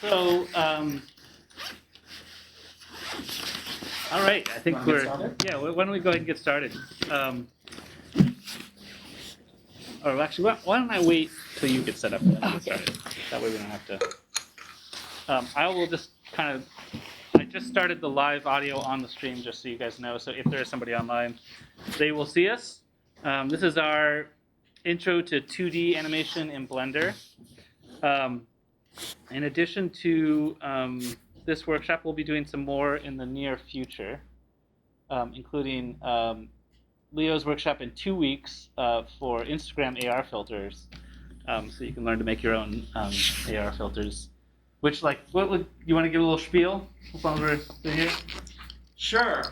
So, all right, I think we're, yeah, why don't we go ahead and get started? Or actually, why don't I wait till you get set up and then get started? That way we don't have to. I will just kind of, I just started the live audio on the stream just so you guys know. So if there is somebody online, they will see us. This is our intro to 2D animation in Blender. In addition to this workshop, we'll be doing some more in the near future, including Leo's workshop in 2 weeks for Instagram AR filters. So you can learn to make your own AR filters. Which, like, what would you want to give a little spiel as long as we're here? Sure.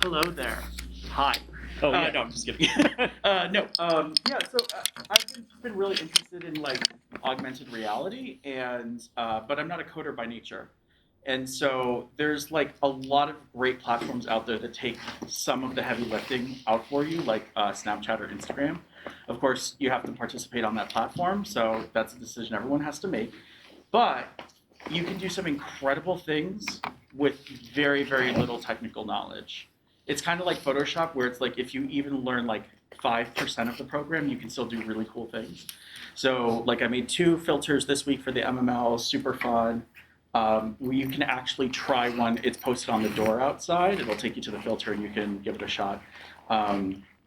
Hello there. Hi. Oh, yeah. No, I'm just kidding. Yeah, so I've been really interested in, like, augmented reality, and but I'm not a coder by nature. And so there's, like, a lot of great platforms out there that take some of the heavy lifting out for you, like Snapchat or Instagram. Of course, you have to participate on that platform, so that's a decision everyone has to make. But you can do some incredible things with very, very little technical knowledge. It's kind of like Photoshop, where it's like if you even learn like 5% of the program, you can still do really cool things. So like I made 2 filters this week for the MML, super fun. Where you can actually try one. It's posted on the door outside. It'll take you to the filter and you can give it a shot.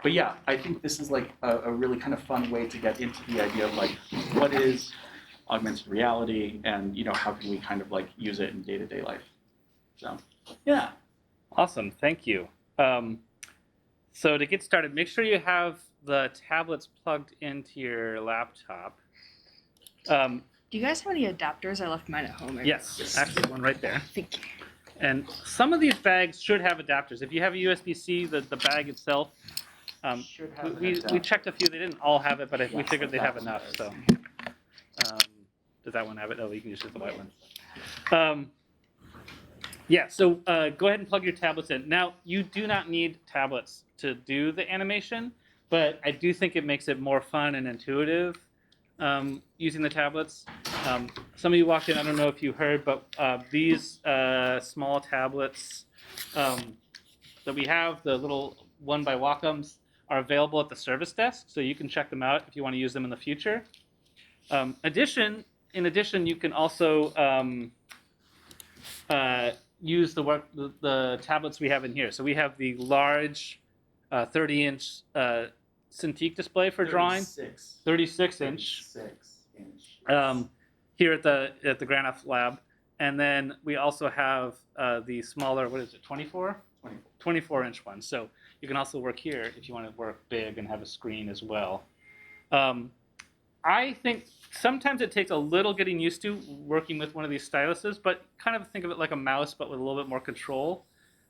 But yeah, I think this is like a really kind of fun way to get into the idea of like, what is augmented reality, and how can we kind of like use it in day-to-day life. So yeah. Awesome, thank you. So to get started, make sure you have the tablets plugged into your laptop. Do you guys have any adapters? I left mine at home. Yes, actually one right there. Thank you. And some of these bags should have adapters. If you have a USB-C, the bag itself, we checked a few. They didn't all have it, but we figured they'd have enough. So does that one have it? Oh, you can just use the white one. Yeah, so go ahead and plug your tablets in. Now, you do not need tablets to do the animation, but I do think it makes it more fun and intuitive using the tablets. Some of you walked in, I don't know if you heard, but these small tablets that we have, the little one by Wacom's, are available at the service desk, so you can check them out if you want to use them in the future. In addition, you can also use the tablets we have in here. So we have the large 30-inch Cintiq display for drawing. 36-inch. Here at the Granoff lab, and then we also have the smaller, what is it, 24-inch one. So you can also work here if you want to work big and have a screen as well. I think sometimes it takes a little getting used to working with one of these styluses, but kind of think of it like a mouse, but with a little bit more control,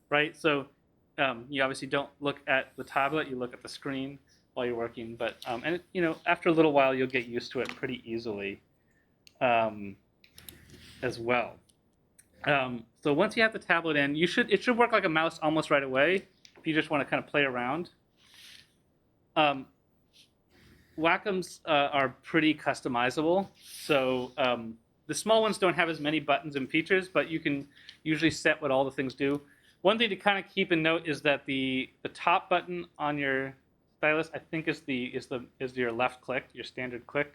right? So you obviously don't look at the tablet, you look at the screen while you're working, but and after a little while you'll get used to it pretty easily as well. So once you have the tablet in, it should work like a mouse almost right away if you just want to kind of play around. Wacom's are pretty customizable, so the small ones don't have as many buttons and features, but you can usually set what all the things do. One thing to kind of keep in note is that the top button on your stylus, I think, is your left click, your standard click,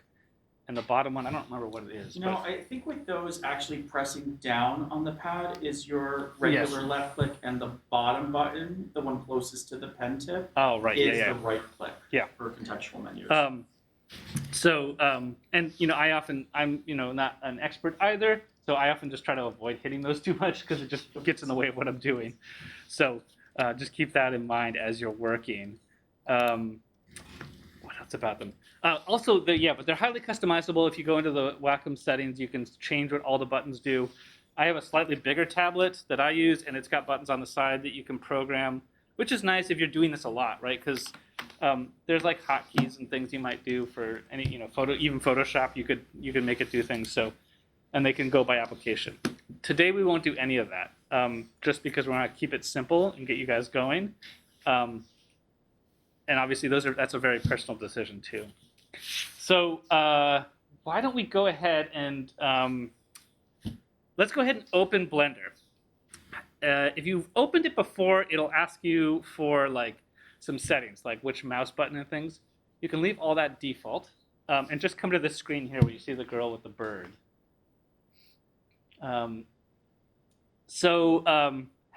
and the bottom one, I don't remember what it is. I think with those, actually pressing down on the pad is your regular left click, and the bottom button, the one closest to the pen tip, is the right click for contextual menus. I'm not an expert either, so I often just try to avoid hitting those too much because it just gets in the way of what I'm doing. So just keep that in mind as you're working. What else about them? But they're highly customizable. If you go into the Wacom settings, you can change what all the buttons do. I have a slightly bigger tablet that I use, and it's got buttons on the side that you can program, which is nice if you're doing this a lot, right? Because there's like hotkeys and things you might do for any, even Photoshop. You could make it do things. So, and they can go by application. Today we won't do any of that, just because we want to keep it simple and get you guys going. And obviously that's a very personal decision too. So why don't we go ahead and let's go ahead and open Blender. If you've opened it before, it'll ask you for like some settings, like which mouse button and things. You can leave all that default, and just come to this screen here where you see the girl with the bird. How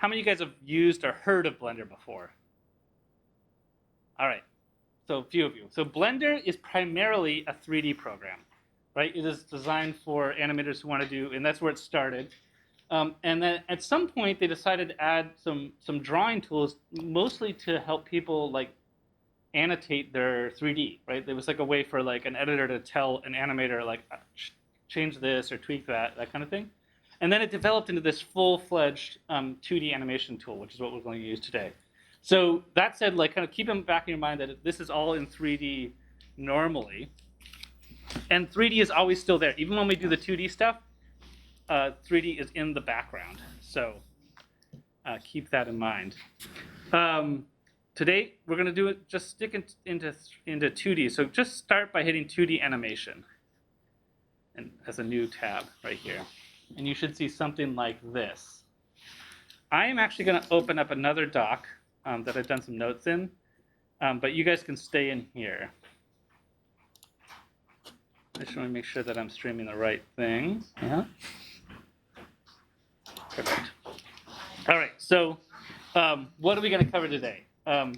many of you guys have used or heard of Blender before? All right, so a few of you. So Blender is primarily a 3D program, right? It is designed for animators who want to do, and that's where it started. And then at some point they decided to add some drawing tools, mostly to help people like annotate their 3D, right? There was like a way for like an editor to tell an animator like change this or tweak that kind of thing. And then it developed into this full-fledged 2D animation tool, which is what we're going to use today. So that said, like kind of keep in back in your mind that this is all in 3D normally. And 3D is always still there. Even when we do the 2D stuff, 3D is in the background. So keep that in mind. Today, we're going to do it, just stick into 2D. So just start by hitting 2D animation and as a new tab right here. And you should see something like this. I am actually going to open up another doc that I've done some notes in, but you guys can stay in here. I just want to make sure that I'm streaming the right thing. Yeah. Perfect. All right, so what are we going to cover today? We're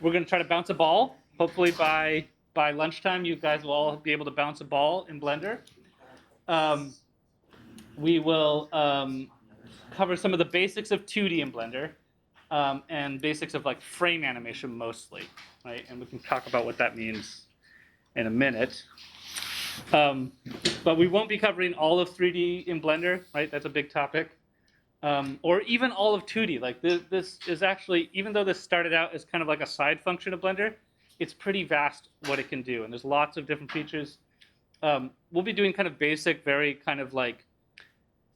going to try to bounce a ball. Hopefully by lunchtime, you guys will all be able to bounce a ball in Blender. We will cover some of the basics of 2D in Blender and basics of like frame animation mostly, right? And we can talk about what that means in a minute. But we won't be covering all of 3D in Blender, right? That's a big topic. Or even all of 2D. Like this is actually, even though this started out as kind of like a side function of Blender, it's pretty vast what it can do. And there's lots of different features. We'll be doing kind of basic, very kind of like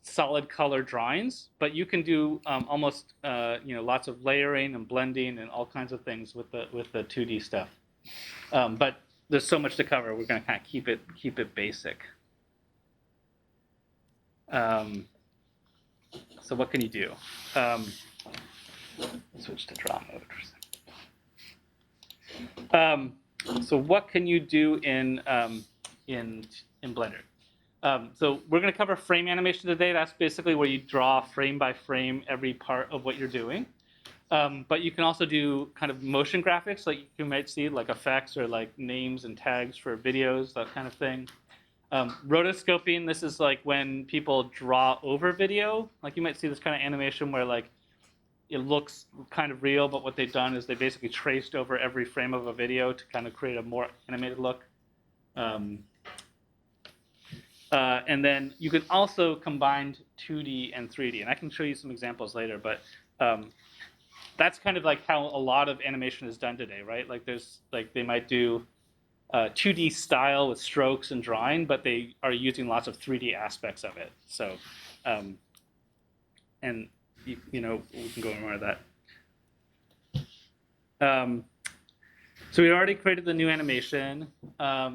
solid color drawings, but you can do almost lots of layering and blending and all kinds of things with the 2D stuff. But there's so much to cover. We're going to kind of keep it basic. So what can you do? Switch to draw mode for a second. So what can you do in Blender? So we're going to cover frame animation today. That's basically where you draw frame by frame every part of what you're doing. But you can also do kind of motion graphics, like you might see, like effects or like names and tags for videos, that kind of thing. Rotoscoping, this is like when people draw over video. Like you might see this kind of animation where like it looks kind of real, but what they've done is they basically traced over every frame of a video to kind of create a more animated look. And then you can also combine 2D and 3D, and I can show you some examples later, but that's kind of like how a lot of animation is done today, right? Like there's like they might do 2D style with strokes and drawing, but they are using lots of 3D aspects of it. So, and we can go over more of that. So we already created the new animation. Now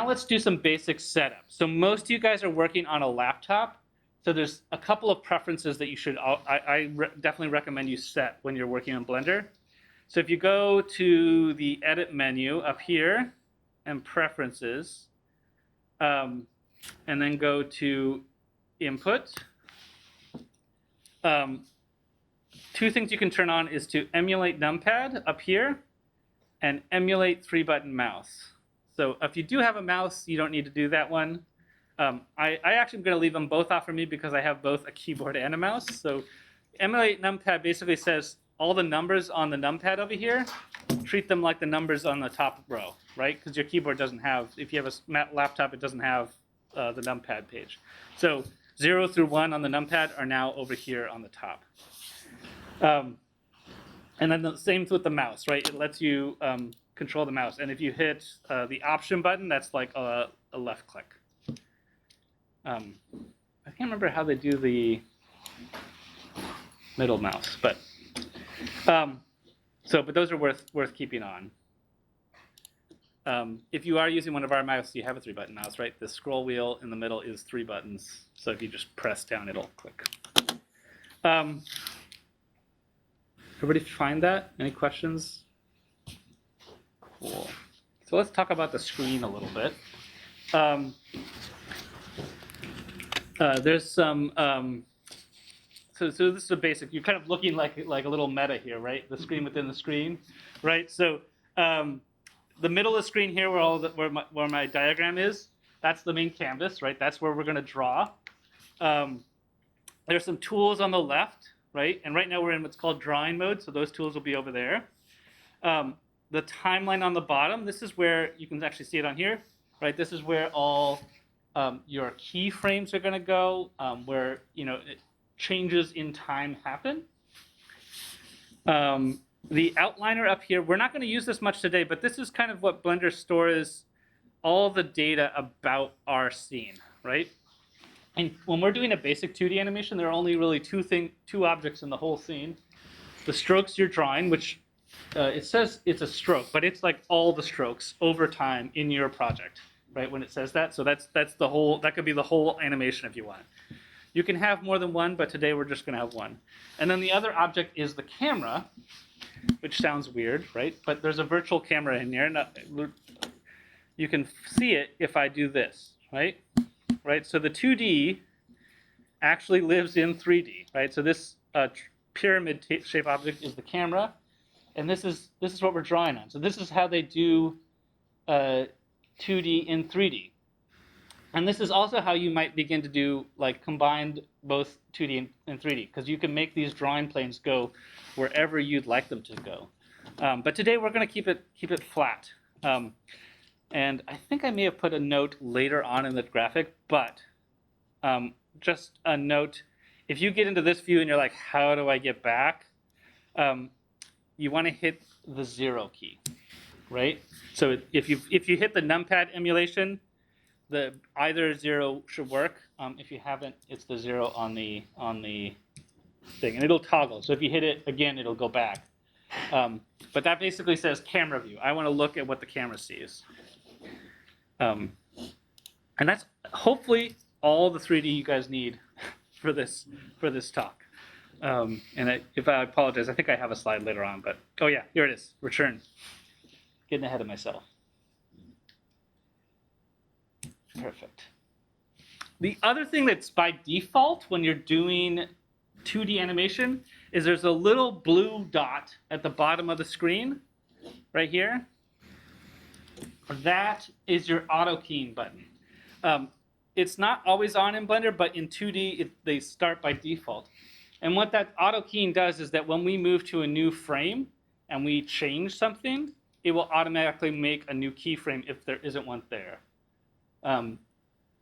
let's do some basic setup. So most of you guys are working on a laptop. So there's a couple of preferences that you should, definitely recommend you set when you're working on Blender. So if you go to the edit menu up here and preferences, and then go to input, two things you can turn on is to emulate numpad up here and emulate 3-button mouse. So if you do have a mouse, you don't need to do that one. I actually am going to leave them both off for me because I have both a keyboard and a mouse. So emulate numpad basically says all the numbers on the numpad over here, treat them like the numbers on the top row, right? Because your keyboard doesn't have, if you have a laptop, it doesn't have the numpad page. So 0 through 1 on the numpad are now over here on the top. And then the same with the mouse, right? It lets you control the mouse. And if you hit the option button, that's like a left click. I can't remember how they do the middle mouse, but but those are worth keeping on. If you are using one of our mice, you have a 3-button mouse, right? The scroll wheel in the middle is 3 buttons. So if you just press down, it'll click. Everybody find that? Any questions? Cool. So let's talk about the screen a little bit. There's some. So this is a basic. You're kind of looking like a little meta here, right? The screen within the screen, right? So the middle of the screen here, where my diagram is, that's the main canvas, right? That's where we're going to draw. There's some tools on the left, right? And right now we're in what's called drawing mode, so those tools will be over there. The timeline on the bottom, this is where you can actually see it on here, right? This is where all your keyframes are going to go, where changes in time happen. The outliner up here, we're not going to use this much today, but this is kind of what Blender stores all the data about our scene, right? And when we're doing a basic 2D animation, there are only really two objects in the whole scene. The strokes you're drawing, which it says it's a stroke, but it's like all the strokes over time in your project, right? When it says that, so that's the whole. That could be the whole animation if you want. You can have more than one, but today we're just going to have one. And then the other object is the camera, which sounds weird, right? But there's a virtual camera in here. You can see it if I do this, right? Right. So the 2D actually lives in 3D, right? So this pyramid shape object is the camera, and this is what we're drawing on. So this is how they do 2D in 3D. And this is also how you might begin to do like combined both 2D and 3D, because you can make these drawing planes go wherever you'd like them to go. But today we're going to keep it flat. And I think I may have put a note later on in the graphic, but just a note, if you get into this view and you're like, how do I get back? You want to hit the 0 key, right? So if you hit the numpad emulation, the either 0 should work. If you haven't, it's the 0 on the thing, and it'll toggle. So if you hit it again, it'll go back. But that basically says camera view. I want to look at what the camera sees. And that's hopefully all the 3D you guys need for this talk. If I apologize, I think I have a slide later on, but oh yeah, here it is. Return. Getting ahead of myself. Perfect. The other thing that's by default when you're doing 2D animation is there's a little blue dot at the bottom of the screen, right here. That is your auto keying button. It's not always on in Blender, but in 2D, they start by default. And what that auto keying does is that when we move to a new frame and we change something, it will automatically make a new keyframe if there isn't one there.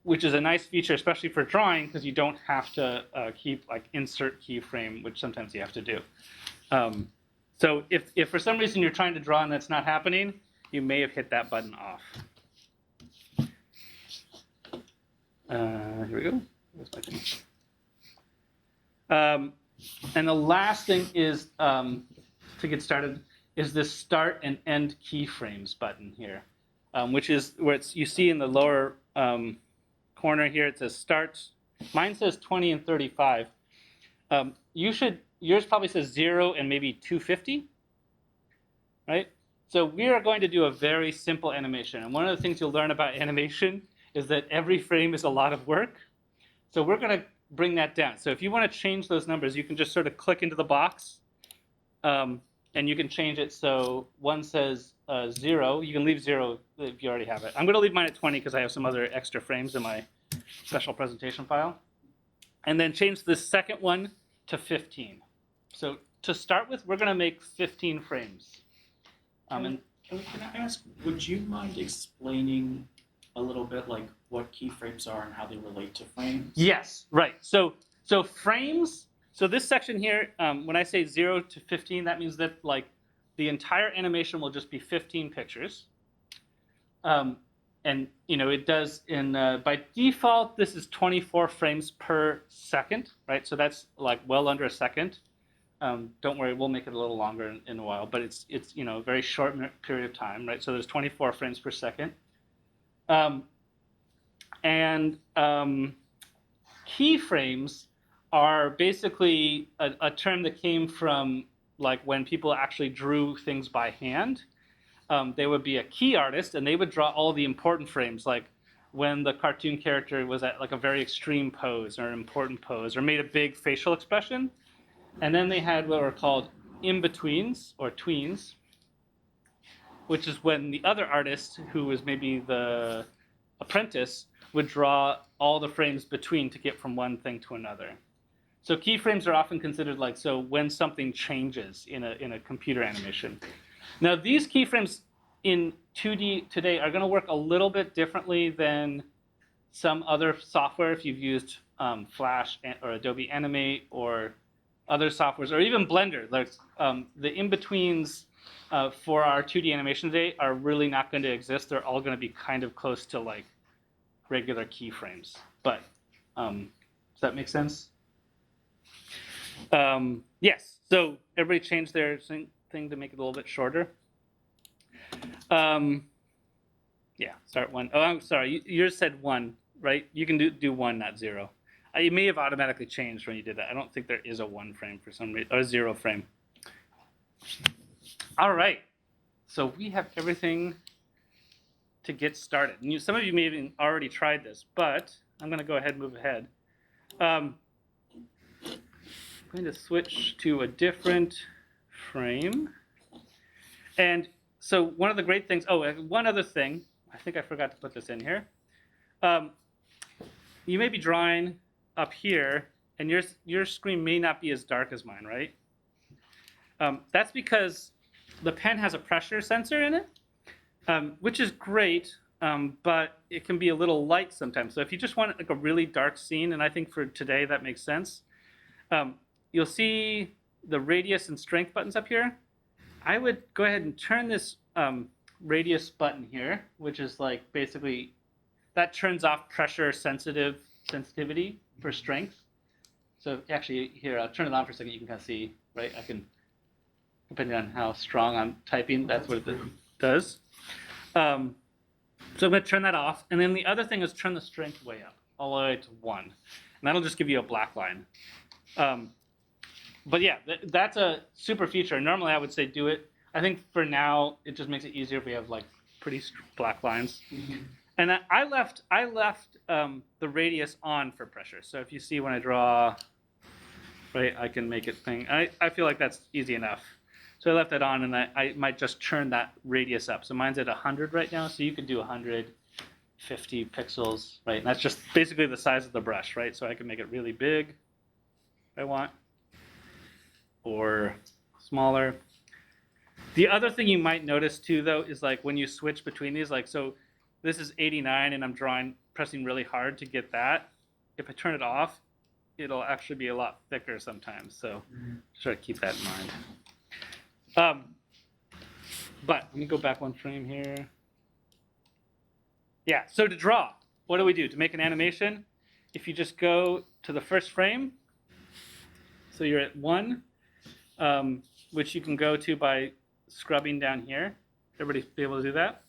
Which is a nice feature, especially for drawing, because you don't have to keep like insert keyframe, which sometimes you have to do. So if for some reason you're trying to draw and that's not happening, you may have hit that button off. Here we go. Where's my thing? And the last thing is, to get started, is this start and end keyframes button here, which is where you see in the lower corner here, it says start. Mine says 20 and 35. Yours probably says 0 and maybe 250, right? So we are going to do a very simple animation. And one of the things you'll learn about animation is that every frame is a lot of work. So we're going to bring that down. So if you want to change those numbers, you can just sort of click into the box. And you can change it so one says 0. You can leave 0 if you already have it. I'm going to leave mine at 20 because I have some other extra frames in my special presentation file. And then change the second one to 15. So to start with, we're going to make 15 frames. Can I ask, would you mind explaining a little bit like what keyframes are and how they relate to frames? Yes, right. So frames, so this section here, when I say 0 to 15, that means that like the entire animation will just be 15 pictures. And it does by default, this is 24 frames per second, right? So that's like well under a second. don't worry, we'll make it a little longer in a while, but it's a very short period of time, right? So there's 24 frames per second. Keyframes are basically a term that came from like when people actually drew things by hand. They would be a key artist, and they would draw all the important frames, like when the cartoon character was at like a very extreme pose or an important pose or made a big facial expression. And then they had what were called in-betweens or tweens, which is when the other artist, who was maybe the apprentice, would draw all the frames between to get from one thing to another. So keyframes are often considered like, so when something changes in a computer animation. Now these keyframes in 2D today are going to work a little bit differently than some other software if you've used Flash or Adobe Animate or other softwares, or even Blender. Like the in-betweens for our 2D animation today are really not going to exist. They're all going to be kind of close to like regular keyframes. But does that make sense? Yes. So everybody changed their thing to make it a little bit shorter. Yeah, start 1. Oh, I'm sorry. Yours said 1, right? You can do 1, not 0. It may have automatically changed when you did that. I don't think there is a 1 frame for some reason, or 0 frame. All right. So we have everything to get started. And some of you may have even already tried this, but I'm going to go ahead and move ahead. I'm going to switch to a different frame. And so one of the great things, one other thing, I think I forgot to put this in here. You may be drawing up here, and your screen may not be as dark as mine, right? That's because the pen has a pressure sensor in it, which is great, but it can be a little light sometimes. So if you just want like a really dark scene, and I think for today that makes sense, you'll see the radius and strength buttons up here. I would go ahead and turn this radius button here, which is like basically that turns off pressure sensitivity for strength. So actually here, I'll turn it on for a second. You can kind of see, right? I can, depending on how strong I'm typing, that's what it does. So I'm going to turn that off. And then the other thing is turn the strength way up, all the way to 1. And that'll just give you a black line. But yeah, that's a super feature. Normally I would say do it. I think for now, it just makes it easier if we have like pretty black lines. Mm-hmm. And I left the radius on for pressure. So if you see when I draw, right, I can make it thing. I feel like that's easy enough. So I left that on, and I might just turn that radius up. So mine's at 100 right now, so you could do 150 pixels, right? And that's just basically the size of the brush, right? So I can make it really big if I want, or smaller. The other thing you might notice too, though, is like when you switch between these, like so this is 89 and I'm pressing really hard to get that. If I turn it off, it'll actually be a lot thicker sometimes. So try to keep that in mind. But let me go back 1 frame here. Yeah, so to draw, what do we do? To make an animation, if you just go to the first frame, so you're at 1, which you can go to by scrubbing down here. Everybody be able to do that?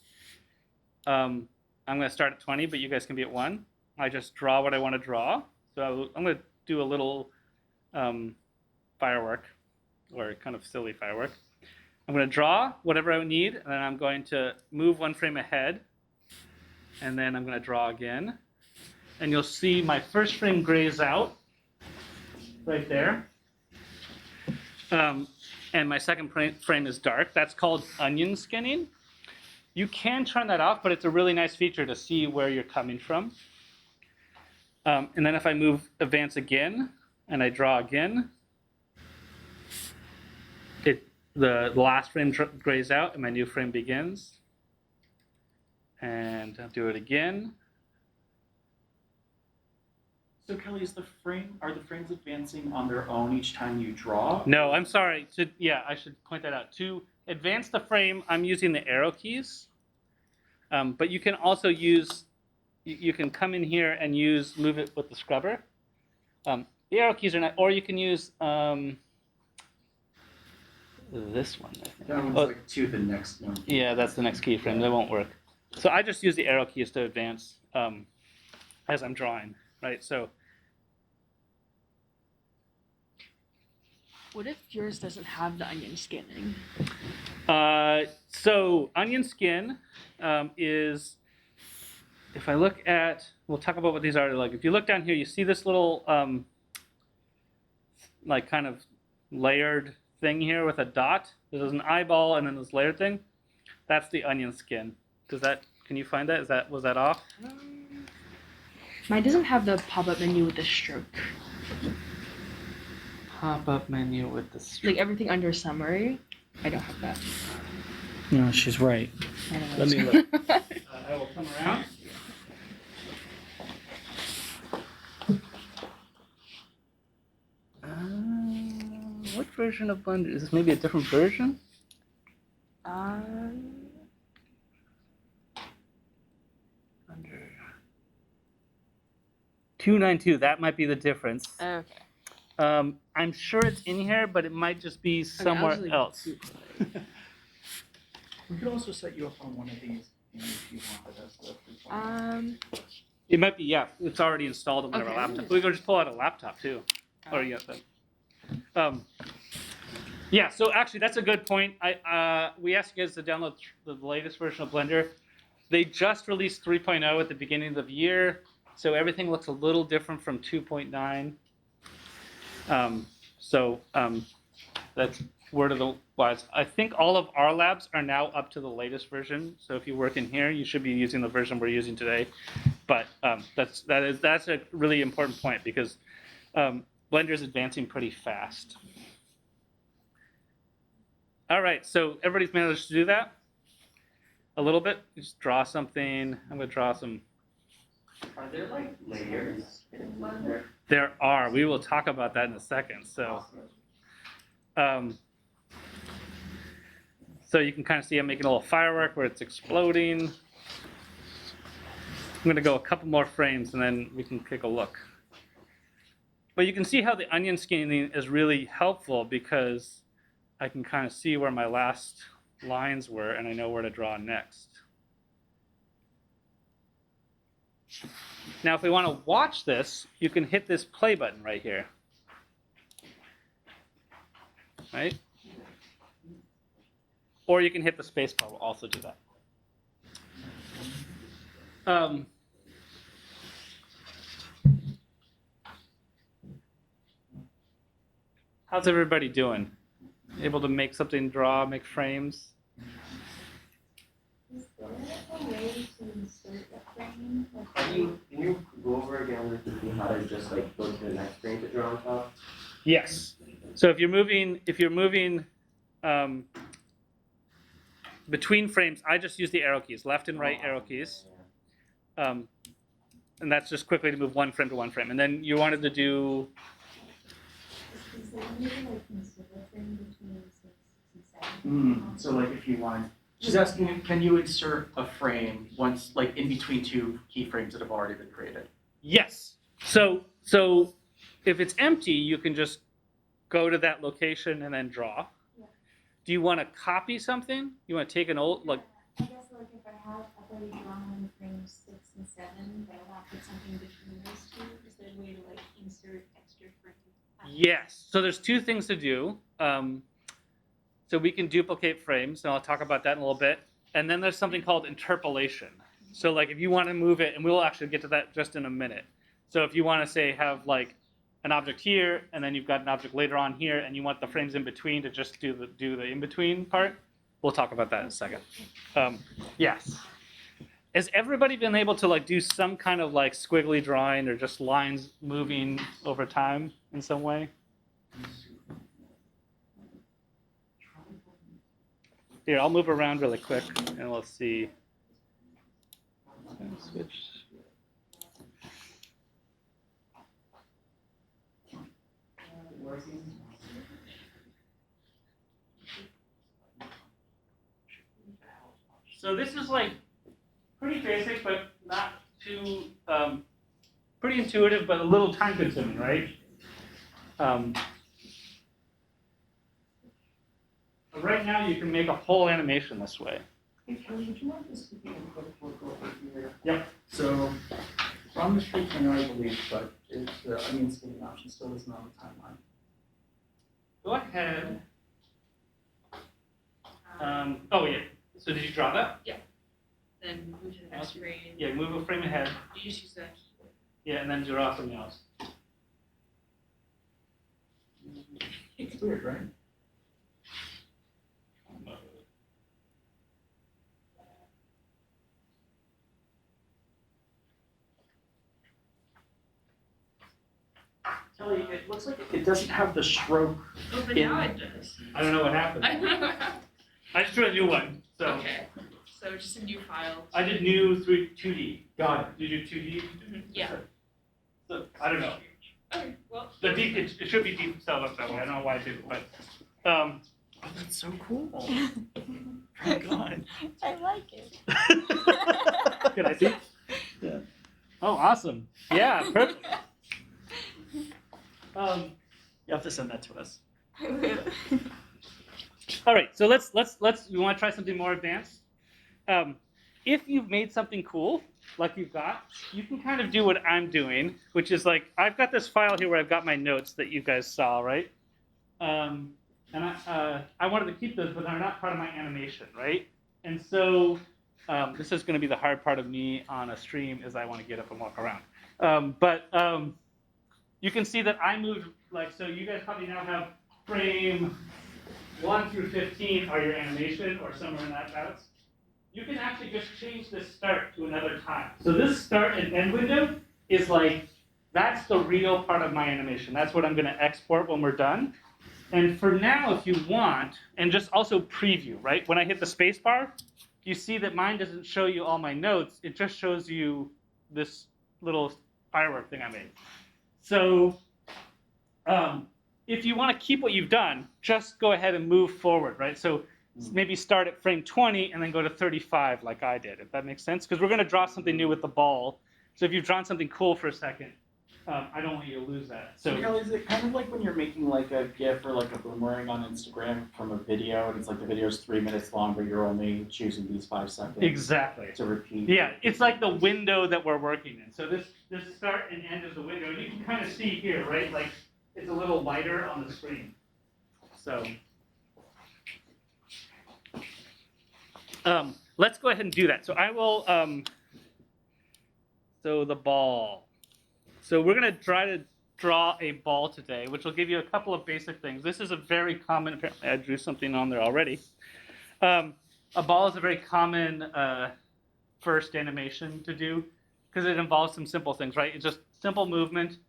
I'm going to start at 20, but you guys can be at 1. I just draw what I want to draw. So I'm going to do a little firework, or kind of silly firework. I'm going to draw whatever I need, and then I'm going to move 1 frame ahead, and then I'm going to draw again. And you'll see my first frame grays out right there. And my second frame is dark. That's called onion skinning. You can turn that off, but it's a really nice feature to see where you're coming from. And then if I advance again, and I draw again, the last frame grays out, and my new frame begins. And I'll do it again. So Kelly, are the frames advancing on their own each time you draw? No, I'm sorry. I should point that out. To advance the frame, I'm using the arrow keys. But you can also you can come in here and move it with the scrubber. The arrow keys are not, or you can use this one. I think. That one's Oh, like to the next one. yeah, that's the next keyframe. That won't work. So I just use the arrow keys to advance as I'm drawing, right? So What if yours doesn't have the onion skinning? so onion skin is, if I look at, we'll talk about what these are. Like if you look down here, you see this little like kind of layered thing here with a dot. There's an eyeball and then this layered thing. That's the onion skin. Can you find that? Was that off? Mine doesn't have the pop-up menu with the stroke. Pop-up menu with the Like everything under summary, I don't have that. No, she's right. Let me look. I will come around. What version of Blender? Is this maybe a different version? Under 292. That might be the difference. Okay. I'm sure it's in here, but it might just be somewhere else. We could also set you up on one of these if you wanted us to. It might be, yeah. It's already installed on one of our Okay. laptops. We could just pull out a laptop too. Or yeah, yeah. So actually, that's a good point. We asked you guys to download the latest version of Blender. They just released 3.0 at the beginning of the year, so everything looks a little different from 2.9. That's word of the wise. I think all of our labs are now up to the latest version. So if you work in here, you should be using the version we're using today. But that's a really important point because Blender is advancing pretty fast. All right, so everybody's managed to do that a little bit. Just draw something. I'm gonna draw some. Are there like layers in Blender? There are. We will talk about that in a second. So, so you can kind of see I'm making a little firework where it's exploding. I'm going to go a couple more frames and then we can take a look. But you can see how the onion skinning is really helpful because I can kind of see where my last lines were and I know where to draw next. Now, if we want to watch this, you can hit this play button right here. Right? Or you can hit the space bar. We'll also do that. How's everybody doing? Able to make something, draw, make frames? Is there a way to insert a frame? Can you go over again with me how to just like go to the next frame to draw on top? Yes. So if you're moving between frames, I just use the arrow keys, left and right arrow keys. And that's just quickly to move one frame to one frame. And then you wanted to do. Is there any like insert a frame between 6 and 7? So like if you want, she's asking, can you insert a frame once, like in between two keyframes that have already been created? Yes. So if it's empty, you can just go to that location and then draw. Yeah. Do you want to copy something? You want to take an old like? I guess like if I've already drawn on frames 6 and 7, but I want to put something between those two, is there a way to like insert extra frame? Yes. So there's two things to do. So we can duplicate frames, and I'll talk about that in a little bit. And then there's something called interpolation. So like if you want to move it, and we'll actually get to that just in a minute. So if you want to say have like an object here, and then you've got an object later on here, and you want the frames in between to just do the in between part, we'll talk about that in a second. Yes. Has everybody been able to like do some kind of like squiggly drawing or just lines moving over time in some way? Here, I'll move around really quick and we'll see. Switch. So this is like pretty basic, but not too, pretty intuitive, but a little time consuming, right? So right now you can make a whole animation this way. Hey, Kelly, would you mind just taking a quick look over here? Yep. So, from the street camera, I believe, but the onion skinning option still isn't on the timeline. Go ahead. Oh yeah. So did you draw that? Then move to the next frame. Yeah, move a frame ahead. You just use that keyboard. Yeah, and then draw something else. It's weird, right? Kelly, it looks like it doesn't have the stroke. Oh, but In- now it does. I don't know what happened. I don't know what happened. I just drew a new one. So Okay. So just a new file. I did new 2D. Got it. Did you do 2D? Yeah. So I don't know. Okay, well. The deep it should be deep cell up that way. I don't know why I did it, but Oh, that's so cool. Oh my God. I like it. Can I see? Yeah. Oh, awesome. Yeah, perfect. You have to send that to us. All right, so let's you want to try something more advanced? If you've made something cool, like you've got, you can kind of do what I'm doing, which is like, I've got this file here where I've got my notes that you guys saw, right? And I wanted to keep those, but they're not part of my animation, right? And so this is going to be the hard part of me on a stream, is I want to get up and walk around. You can see that I moved, like, so you guys probably now have frame 1 through 15 are your animation, or somewhere in that bounce. You can actually just change this start to another time. So this start and end window is like, that's the real part of my animation. That's what I'm going to export when we're done. And for now, if you want, and just also preview, right? When I hit the space bar, you see that mine doesn't show you all my notes. It just shows you this little firework thing I made. So if you want to keep what you've done, just go ahead and move forward, right? So maybe start at frame 20 and then go to 35 like I did, if that makes sense. Because we're going to draw something new with the ball. So if you've drawn something cool for a second, I don't want you to lose that. So Kelly, is it kind of like when you're making like a GIF or like a boomerang on Instagram from a video, and it's like the video's 3 minutes long, but you're only choosing these 5 seconds exactly. to repeat? Yeah, it's like the window that we're working in. So this start and end is the window. And you can kind of see here, right? Like it's a little lighter on the screen. So let's go ahead and do that. So I will, so the ball. So we're going to try to draw a ball today, which will give you a couple of basic things. This is a very common, apparently I drew something on there already. A ball is a very common first animation to do because it involves some simple things, right? It's just simple movement.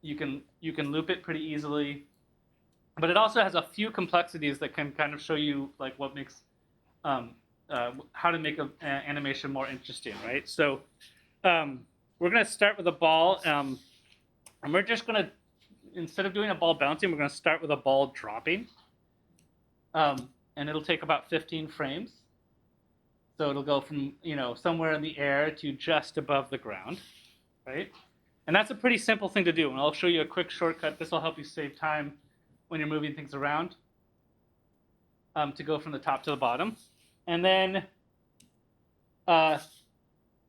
You can loop it pretty easily, but it also has a few complexities that can kind of show you like what makes how to make an animation more interesting, right? So we're going to start with a ball, and we're just going to, instead of doing a ball bouncing, we're going to start with a ball dropping, and it'll take about 15 frames. So it'll go from, somewhere in the air to just above the ground, right? And that's a pretty simple thing to do, and I'll show you a quick shortcut. This will help you save time when you're moving things around, to go from the top to the bottom. And then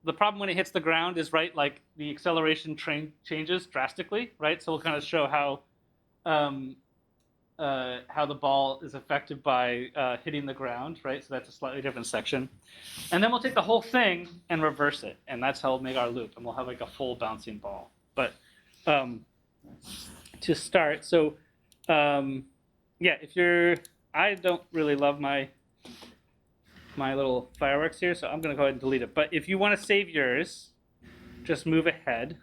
the problem when it hits the ground is, right, like the acceleration changes drastically, right? So we'll kind of show how the ball is affected by hitting the ground, right? So that's a slightly different section. And then we'll take the whole thing and reverse it, and that's how we'll make our loop, and we'll have like a full bouncing ball. But to start, so yeah, I don't really love my little fireworks here, so I'm going to go ahead and delete it. But if you want to save yours, just move ahead.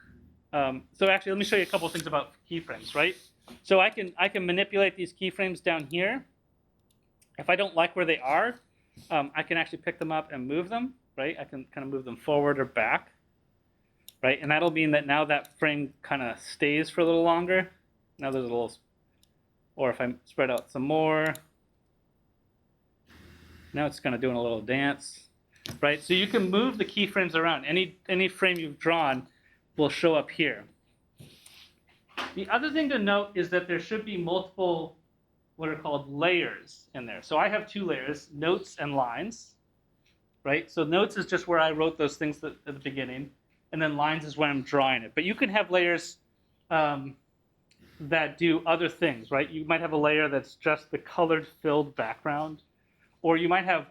So actually, let me show you a couple of things about keyframes, right? So I can manipulate these keyframes down here. If I don't like where they are, I can actually pick them up and move them, right? I can kind of move them forward or back, right? And that'll mean that now that frame kind of stays for a little longer. Now there's a little, or if I spread out some more, now it's kind of doing a little dance, right? So you can move the keyframes around. Any frame you've drawn will show up here. The other thing to note is that there should be multiple what are called layers in there. So I have two layers, notes and lines, right? So notes is just where I wrote those things at the beginning, and then lines is where I'm drawing it. But you can have layers that do other things, right? You might have a layer that's just the colored filled background, or you might have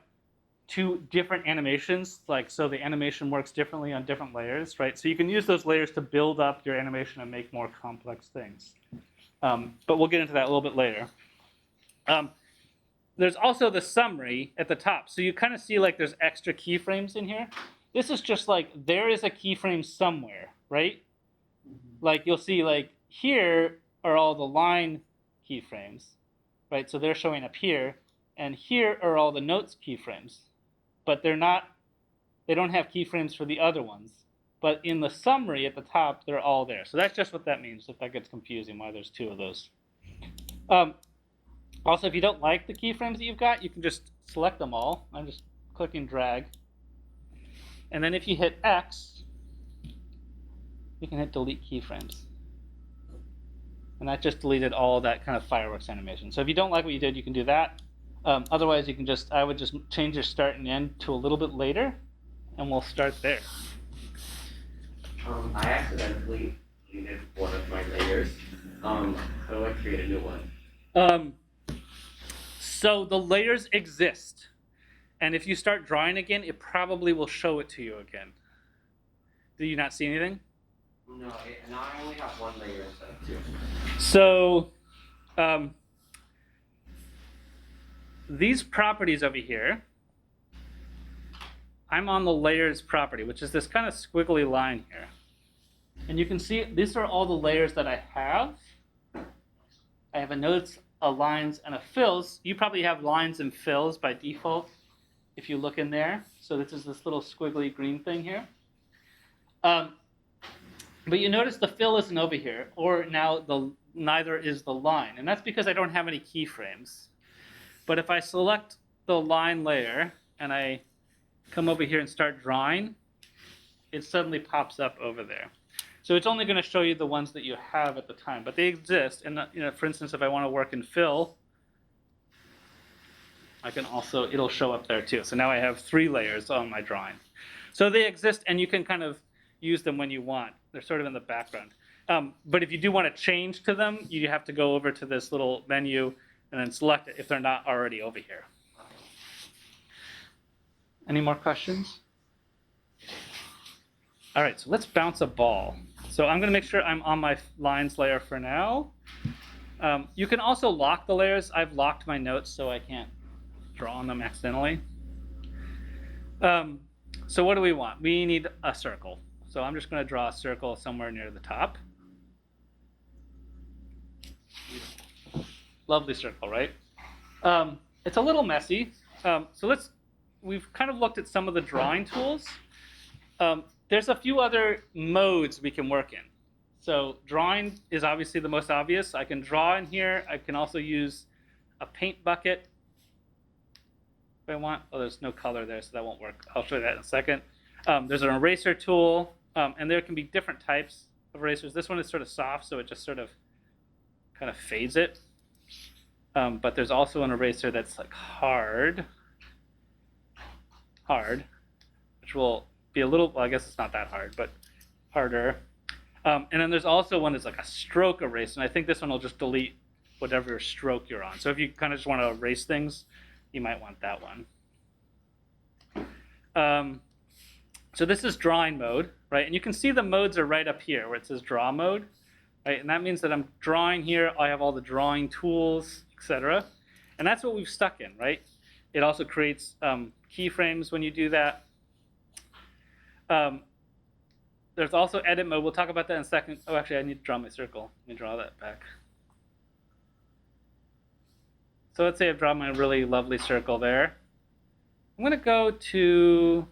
two different animations, like so the animation works differently on different layers, right? So you can use those layers to build up your animation and make more complex things. But we'll get into that a little bit later. There's also the summary at the top. So you kind of see like there's extra keyframes in here. This is just like there is a keyframe somewhere, right? Like you'll see like here are all the line keyframes, right? So they're showing up here, and here are all the notes keyframes, but they don't have keyframes for the other ones. But in the summary at the top, they're all there. So that's just what that means, if that gets confusing, why there's two of those. Also, if you don't like the keyframes that you've got, you can just select them all. I'm just clicking drag. And then if you hit X, you can hit delete keyframes. And that just deleted all that kind of fireworks animation. So if you don't like what you did, you can do that. Otherwise, you can I would just change your start and end to a little bit later, and we'll start there. I accidentally deleted one of my layers. How do I create a new one? So the layers exist. And if you start drawing again, it probably will show it to you again. Do you not see anything? No, now I only have one layer instead of two. So these properties over here, I'm on the layers property, which is this kind of squiggly line here. And you can see these are all the layers that I have. I have a notes, a lines, and a fills. You probably have lines and fills by default if you look in there. So this is this little squiggly green thing here. But you notice the fill isn't over here, or now neither is the line. And that's because I don't have any keyframes. But if I select the line layer and I come over here and start drawing, it suddenly pops up over there. So it's only going to show you the ones that you have at the time, but they exist. And for instance, if I want to work in fill, I can also, it'll show up there too. So now I have 3 layers on my drawing. So they exist, and you can kind of use them when you want. They're sort of in the background. But if you do want to change to them, you have to go over to this little menu and then select it if they're not already over here. Any more questions? All right, so let's bounce a ball. So I'm going to make sure I'm on my lines layer for now. You can also lock the layers. I've locked my notes so I can't draw on them accidentally. So what do we want? We need a circle. So I'm just going to draw a circle somewhere near the top. Lovely circle, right? It's a little messy. So we've kind of looked at some of the drawing tools. There's a few other modes we can work in. So drawing is obviously the most obvious. I can draw in here. I can also use a paint bucket if I want. Oh, there's no color there, so that won't work. I'll show you that in a second. There's an eraser tool, and there can be different types of erasers. This one is sort of soft, so it just sort of kind of fades it. But there's also an eraser that's like hard, which will be a little, well, I guess it's not that hard, but harder. And then there's also one that's like a stroke eraser, and I think this one will just delete whatever stroke you're on. So if you kind of just want to erase things, you might want that one. So this is drawing mode, right? And you can see the modes are right up here where it says draw mode, right? And that means that I'm drawing here. I have all the drawing tools, etc. And that's what we've stuck in, right? It also creates keyframes when you do that. There's also edit mode. We'll talk about that in a second. Oh, actually, I need to draw my circle. Let me draw that back. So let's say I've drawn my really lovely circle there. I'm going to go to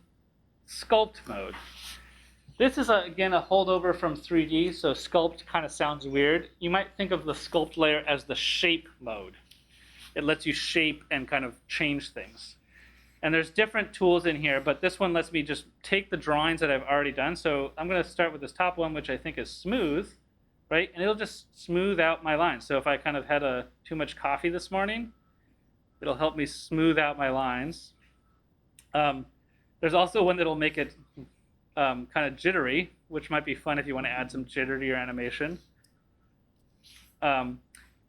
sculpt mode. This is, again, a holdover from 3D, so sculpt kind of sounds weird. You might think of the sculpt layer as the shape mode. It lets you shape and kind of change things. And there's different tools in here, but this one lets me just take the drawings that I've already done. So I'm going to start with this top one, which I think is smooth. right? And it'll just smooth out my lines. So if I kind of had too much coffee this morning, it'll help me smooth out my lines. There's also one that'll make it kind of jittery, which might be fun if you want to add some jitter to your animation. And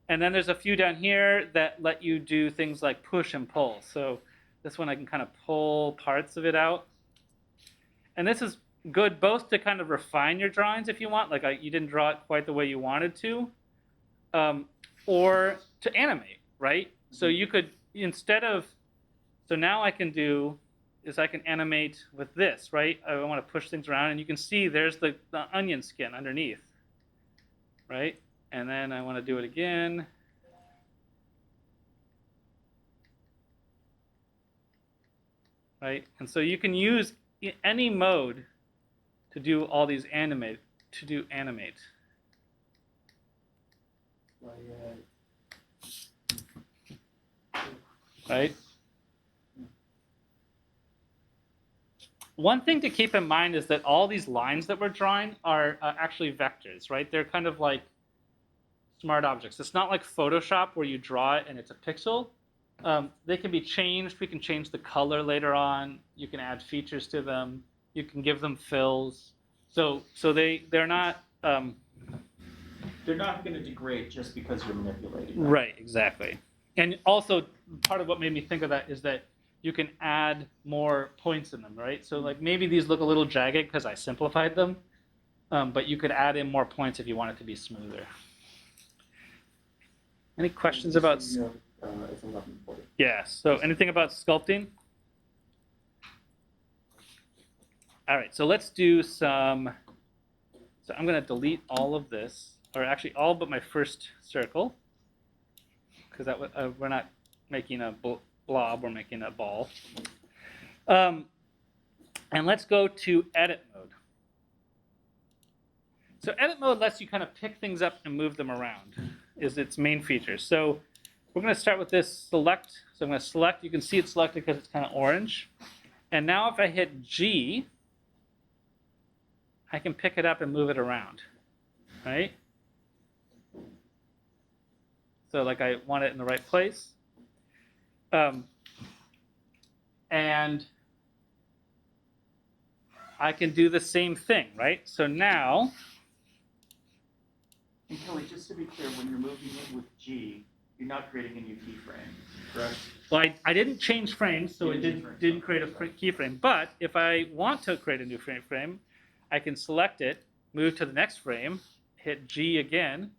then there's a few down here that let you do things like push and pull. So this one I can kind of pull parts of it out. And this is good both to kind of refine your drawings if you want, like you didn't draw it quite the way you wanted to, or to animate, right? So you could, so now I can do is I can animate with this, right? I want to push things around, and you can see there's the onion skin underneath, right? And then I want to do it again. Right? And so you can use any mode to do all these animate. Right? One thing to keep in mind is that all these lines that we're drawing are actually vectors, right? They're kind of like smart objects. It's not like Photoshop where you draw it and it's a pixel. They can be changed. We can change the color later on. You can add features to them. You can give them fills. So they're not They're not going to degrade just because you're manipulating them. right, exactly. And also part of what made me think of that is that you can add more points in them, right? So like maybe these look a little jagged because I simplified them, but you could add in more points if you want it to be smoother. Any questions about? It's 11:40. Yeah. So anything about sculpting? All right. So let's do some. So I'm going to delete all of this, or actually all but my first circle, because that we're not making a blob, we're making a ball. And let's go to edit mode. So edit mode lets you kind of pick things up and move them around, is its main feature. So we're going to start with this select. So I'm going to select. You can see it's selected because it's kind of orange. And now if I hit G, I can pick it up and move it around, right? So like I want it in the right place. And I can do the same thing, right? So now, And Kelly, just to be clear, when you're moving it with G, you're not creating a new keyframe, correct? well, I didn't change frames, so You it didn't didn't change create a keyframe. But if I want to create a new frame, I can select it, move to the next frame, hit G again.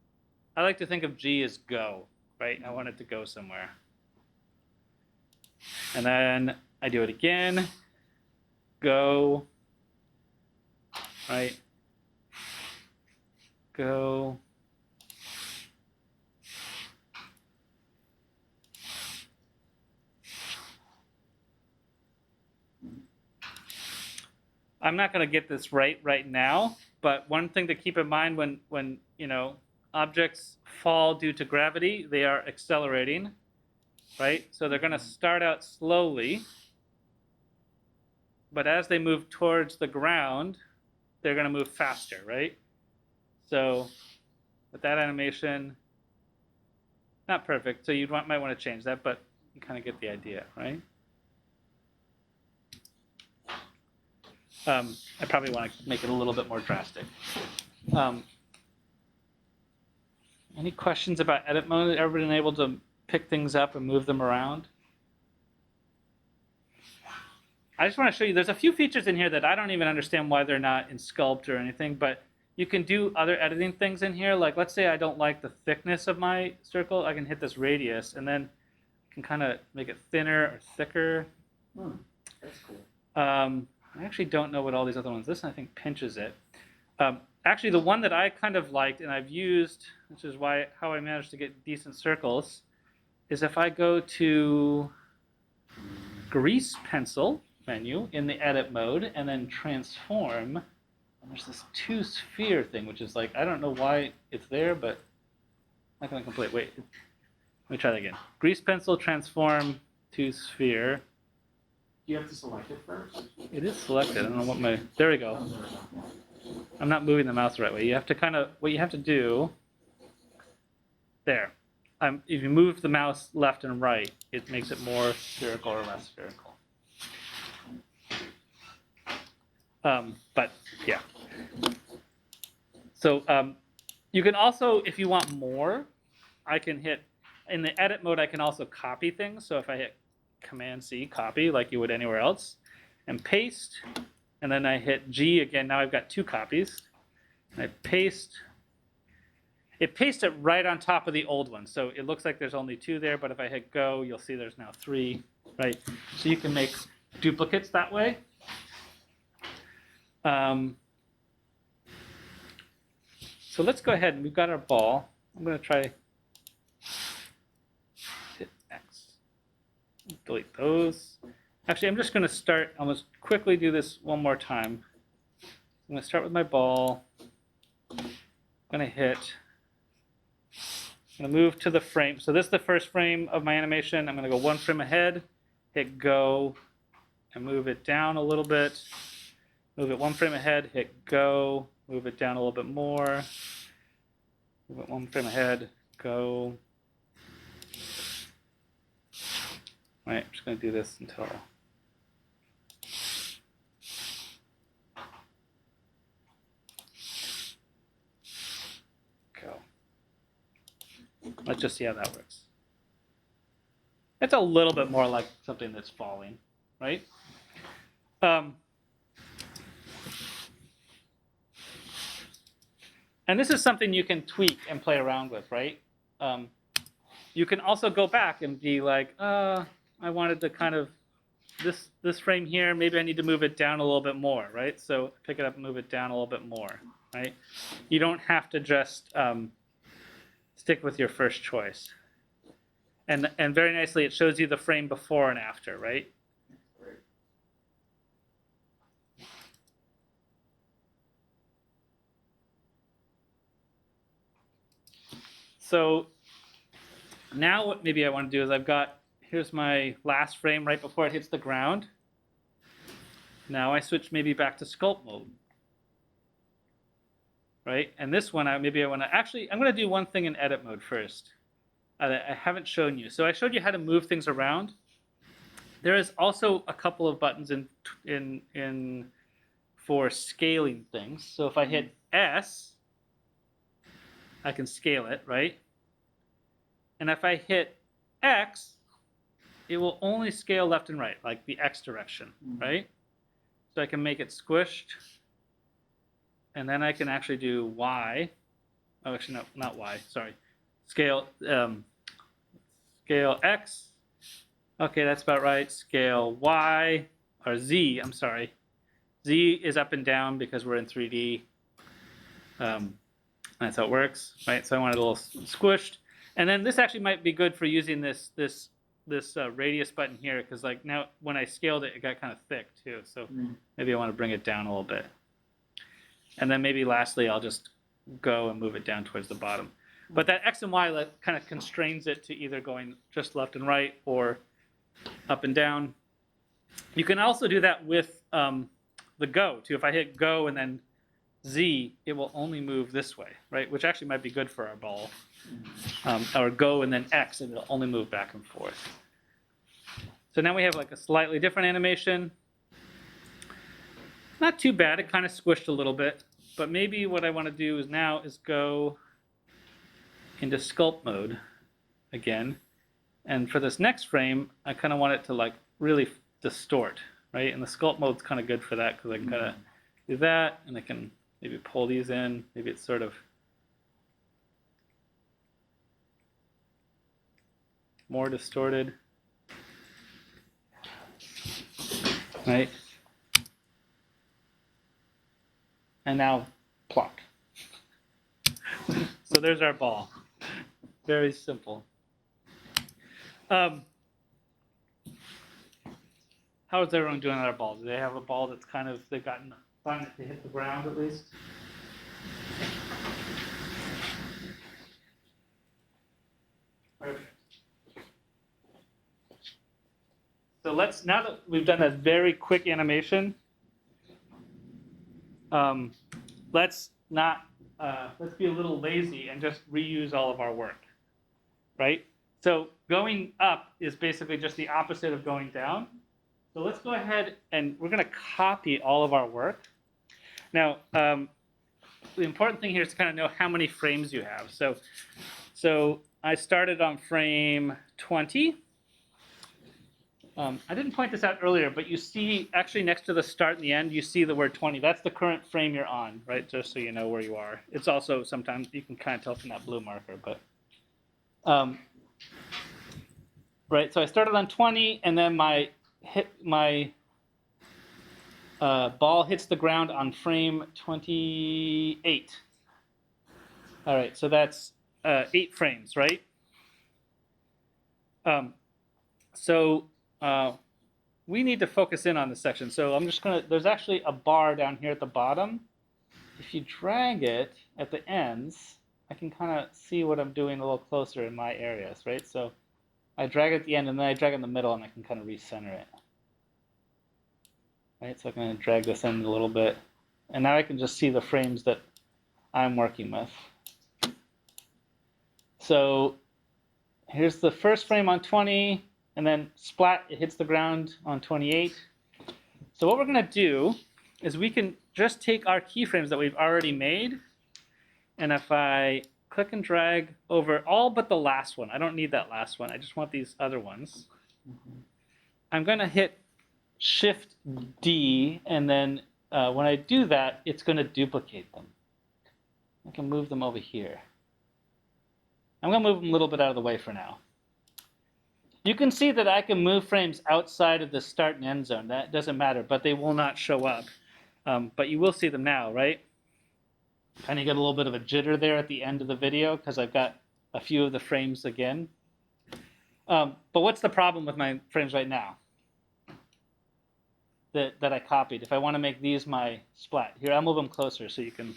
I like to think of G as go, right? I want it to go somewhere. And then I do it again, go, right? Go. I'm not going to get this right now, but one thing to keep in mind when objects fall due to gravity, they are accelerating, right? So they're going to start out slowly, but as they move towards the ground, they're going to move faster, right? So with that animation, not perfect, so you might want to change that, but you kind of get the idea, right? I probably want to make it a little bit more drastic. Any questions about edit mode? Everybody been able to pick things up and move them around? I just want to show you, there's a few features in here that I don't even understand why they're not in Sculpt or anything, but you can do other editing things in here. Like let's say I don't like the thickness of my circle, I can hit this radius and then I can kind of make it thinner or thicker. That's cool. I actually don't know what all these other ones. This I think pinches it. Actually, the one that I kind of liked and I've used, which is how I managed to get decent circles, is if I go to Grease Pencil menu in the edit mode and then transform, and there's this 2-sphere thing, which is like, I don't know why it's there, but I'm not going to complete. Wait, let me try that again. Grease Pencil, transform, 2-sphere. You have to select it first. It is selected. I don't know what there we go. Oh, there we go. I'm not moving the mouse the right way. You have to kind of, what you have to do, there. If you move the mouse left and right, it makes it more spherical or less spherical. But yeah. So you can also, if you want more, I can hit, in the edit mode, I can also copy things. So if I hit Command C, copy, like you would anywhere else, and paste, and then I hit G again, now I've got 2 copies. And I paste. It pastes it right on top of the old one. So it looks like there's only 2 there, but if I hit go, you'll see there's now 3, right? So you can make duplicates that way. So let's go ahead and we've got our ball. I'm going to try hit X. Delete those. Actually, I'm just going to start. I'll just quickly do this one more time. I'm going to start with my ball. I'm going to hit. I'm going to move to the frame. So this is the first frame of my animation. I'm going to go 1 frame ahead, hit go, and move it down a little bit. Move it 1 frame ahead, hit go, move it down a little bit more. Move it 1 frame ahead, go. All right, I'm just going to do this until. Go. Let's just see how that works. It's a little bit more like something that's falling, right? And this is something you can tweak and play around with, right? You can also go back and be like, I wanted to kind of, this frame here, maybe I need to move it down a little bit more, right? So pick it up and move it down a little bit more, right? You don't have to just stick with your first choice. And very nicely, it shows you the frame before and after, right? So now what maybe I want to do is here's my last frame right before it hits the ground. Now I switch maybe back to sculpt mode. Right? And this one, maybe I want to, actually, I'm going to do one thing in edit mode first. I haven't shown you. So I showed you how to move things around. There is also a couple of buttons in for scaling things. So if I hit S, I can scale it, right? And if I hit X, it will only scale left and right, like the X direction, right? So I can make it squished. And then I can actually do Y. Oh, actually, no, not Y, sorry. Scale X. Okay, that's about right. Scale Y, or Z, I'm sorry. Z is up and down because we're in 3D. That's how it works, right? So I want it a little squished. And then this actually might be good for using this radius button here, because like now when I scaled it, it got kind of thick too. So maybe I want to bring it down a little bit. And then maybe lastly, I'll just go and move it down towards the bottom. But that X and Y kind of constrains it to either going just left and right or up and down. You can also do that with the go too. If I hit go and then Z, it will only move this way, right? Which actually might be good for our ball. Or go and then X, and it'll only move back and forth. So now we have like a slightly different animation. Not too bad. It kind of squished a little bit. But maybe what I want to do now is go into sculpt mode again. And for this next frame, I kind of want it to like really distort, right? And the sculpt mode's kind of good for that because I can kind of do that, and I can maybe pull these in. Maybe it's sort of more distorted, right? And now plop. So there's our ball. Very simple. How is everyone doing on our ball? Do they have a ball that's kind of, they've gotten fun to hit the ground at least? Perfect. So now that we've done that very quick animation, let's not, let's be a little lazy and just reuse all of our work, right? So going up is basically just the opposite of going down. So let's go ahead and we're going to copy all of our work. Now, the important thing here is to kind of know how many frames you have. So I started on frame 20. I didn't point this out earlier, but you see actually next to the start and the end, you see the word 20. That's the current frame you're on, right? Just so you know where you are. It's also sometimes you can kind of tell from that blue marker, but right. So I started on 20, and then my ball hits the ground on frame 28. All right, so that's 8 frames, right? We need to focus in on this section. So I'm just gonna, there's actually a bar down here at the bottom. If you drag it at the ends, I can kind of see what I'm doing a little closer in my areas, right? So I drag it at the end, and then I drag it in the middle, and I can kind of recenter it. Right, so I'm going to drag this in a little bit. And now I can just see the frames that I'm working with. So here's the first frame on 20, and then splat, it hits the ground on 28. So what we're going to do is we can just take our keyframes that we've already made, and if I click and drag over all but the last one, I don't need that last one, I just want these other ones. I'm going to hit Shift D, and then when I do that, it's going to duplicate them. I can move them over here. I'm going to move them a little bit out of the way for now. You can see that I can move frames outside of the start and end zone. That doesn't matter, but they will not show up. But you will see them now, right? Kind of get a little bit of a jitter there at the end of the video because I've got a few of the frames again. But what's the problem with my frames right now that I copied? If I want to make these my splat, here I'll move them closer so you can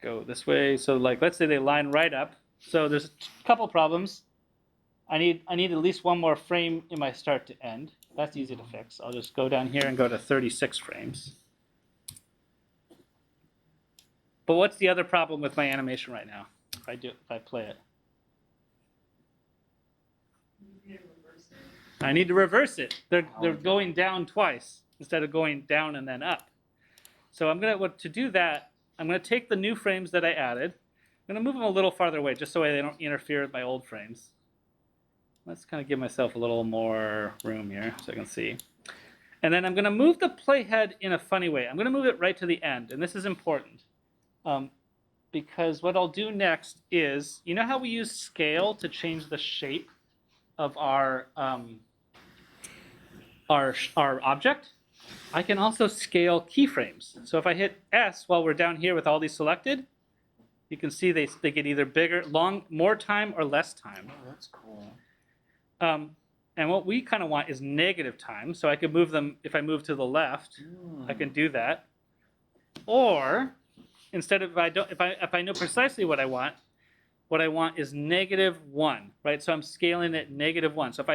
go this way. So like, let's say they line right up. So there's a couple problems. I need at least one more frame in my start to end. That's easy to fix. I'll just go down here and go to 36 frames. But what's the other problem with my animation right now? If I play it. I need to reverse it. They're going down twice instead of going down and then up. So I'm gonna to do that. I'm gonna take the new frames that I added. I'm gonna move them a little farther away just so they don't interfere with my old frames. Let's kind of give myself a little more room here so I can see. And then I'm gonna move the playhead in a funny way. I'm gonna move it right to the end, and this is important. Because what I'll do next is, you know how we use scale to change the shape of our object? I can also scale keyframes. So if I hit S while we're down here with all these selected, you can see they get either bigger, more time or less time. Oh, that's cool. And what we kind of want is negative time. So I can move them, if I move to the left, I can do that. Or instead of if I know precisely what I want is -1, right? So I'm scaling at -1. So if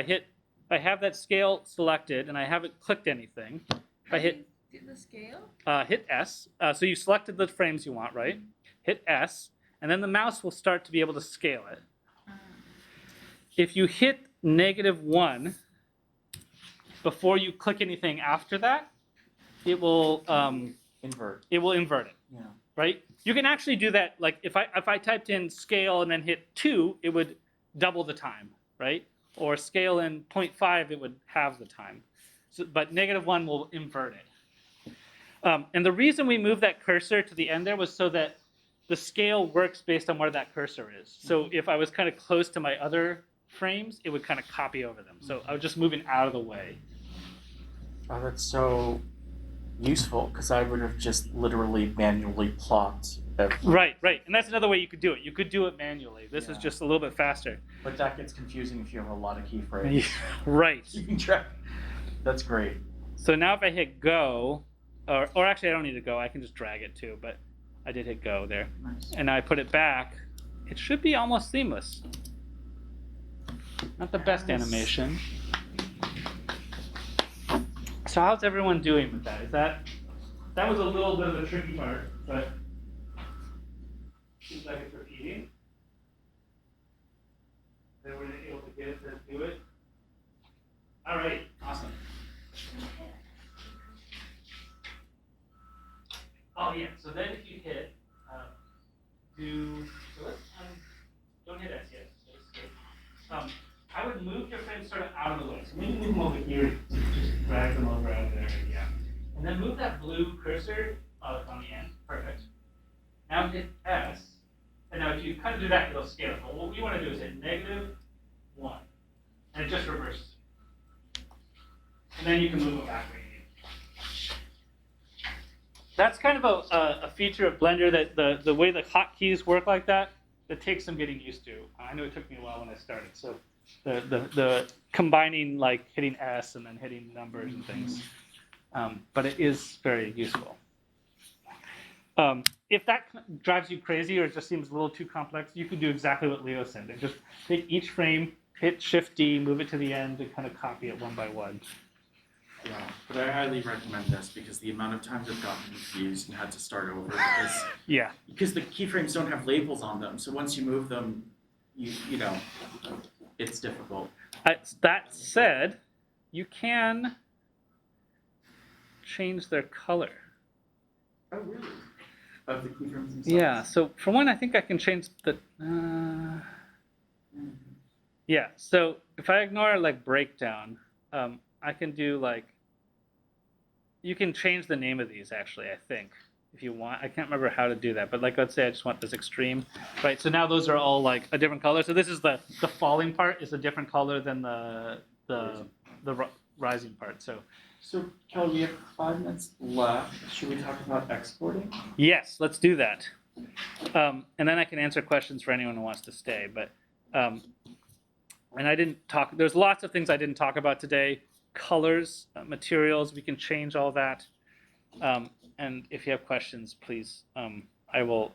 I have that scale selected and I haven't clicked anything, if I hit the scale? Hit S, so you selected the frames you want, right? Hit S, and then the mouse will start to be able to scale it. If you hit -1 before you click anything after that, it will Invert. It will invert it. Yeah. Right? You can actually do that. Like if I typed in scale and then hit 2, it would double the time, right? Or scale in 0.5, it would halve the time. So, but -1 will invert it. And the reason we moved that cursor to the end there was so that the scale works based on where that cursor is. So if I was kind of close to my other frames, it would kind of copy over them. So I was just moving out of the way. Oh, that's so useful, because I would have just literally manually plopped everything. Right. And that's another way you could do it. You could do it manually. This is just a little bit faster. But that gets confusing if you have a lot of keyframes. Right. You can track. That's great. So now if I hit go, or actually I don't need to go, I can just drag it too, but I did hit go there. Nice. And now I put it back, it should be almost seamless. Not the best animation. So how's everyone doing with that? That was a little bit of a tricky part, but seems like it's repeating. Everyone able to get it to do it? All right, awesome. Oh yeah, so then if you hit, so let's, don't hit S yet. I would move your frames sort of out of the way. So maybe move them over here, just drag them over out of there, yeah. And then move that blue cursor on the end, perfect. Now hit S, and now if you kind of do that, it'll scale it. But what we want to do is hit -1, and it just reverses. And then you can move it back. That's kind of a feature of Blender that the way the hotkeys work like that, it takes some getting used to. I know it took me a while when I started. So the combining, like hitting S and then hitting numbers and things, but it is very useful. If that drives you crazy or it just seems a little too complex, you can do exactly what Leo said. And just take each frame, hit Shift D, move it to the end, and kind of copy it one by one. Yeah, but I highly recommend this because the amount of times I've gotten confused and had to start over because the keyframes don't have labels on them. So once you move them, you know, it's difficult. That said, you can change their color. Oh, really? Of the keyframes themselves? Yeah, so for one, I think I can change the... Yeah, so if I ignore like breakdown, I can do like, you can change the name of these actually, I think, if you want. I can't remember how to do that, but like let's say I just want this extreme, right? So now those are all like a different color. So this is the falling part is a different color than the rising part. So Kelly, we have 5 minutes left. Should we talk about exporting? yes, let's do that. And then I can answer questions for anyone who wants to stay. But and I didn't talk. There's lots of things I didn't talk about today. Colors, materials, we can change all that. And if you have questions, please, I will